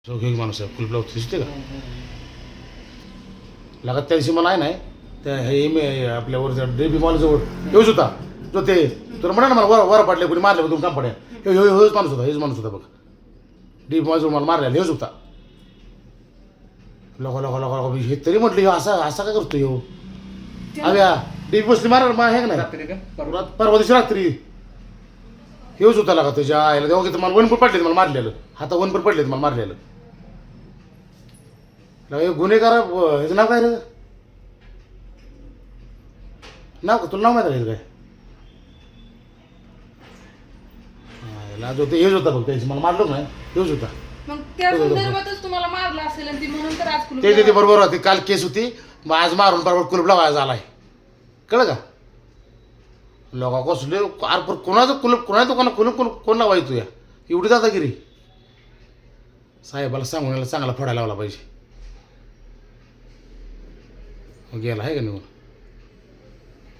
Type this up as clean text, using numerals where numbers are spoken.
जोगी माणूस आहे कुलूप लावतो दिसते का लागत त्या दिवशी मला आहे नाही त्या हे आपल्यावर डेबी मॉलजवळ हेच होता जो ते तुला म्हणा ना मला वर पाडले कोणी मारले दोन काम पड्या हेच माणूस होता हेच माणूस होता बघ डेबी मॉलजवळ मला मारलेला हेच होता लोका लोका लोका हे तरी म्हटलं असा असा काय करतो ह्यो अव्या डेबी बसली मार हे नाही परवा दिवशी रात्री हेच होता लागा त्याच्या आईला तेव्हा की मला वनपूर पडले मला मारलेलं हाता वनपूर पडले मला मारलेलं गुन्हेगार ह्याचं नाव काय रे नाव तुला नाव माहिती काय ह्याला जो ते हेच होता बघ त्याची मला मारलो नाही हेच होता मग त्या संदर्भातच तुम्हाला मारलं असेल आणि ती म्हणून तर आज कुलूप ते बरोबर होते काल केस होती मग आज मारून बरोबर कुलूप लावायचा आलाय कळलं का लोका कसले अरे कोणाचं कुलूप कोणाचं कोणा कुलूप कोण लावायचं या एवढी दादागिरी साहेबाला सांगून याला चांगला फोडायला लावला पाहिजे गेला आहे का निघून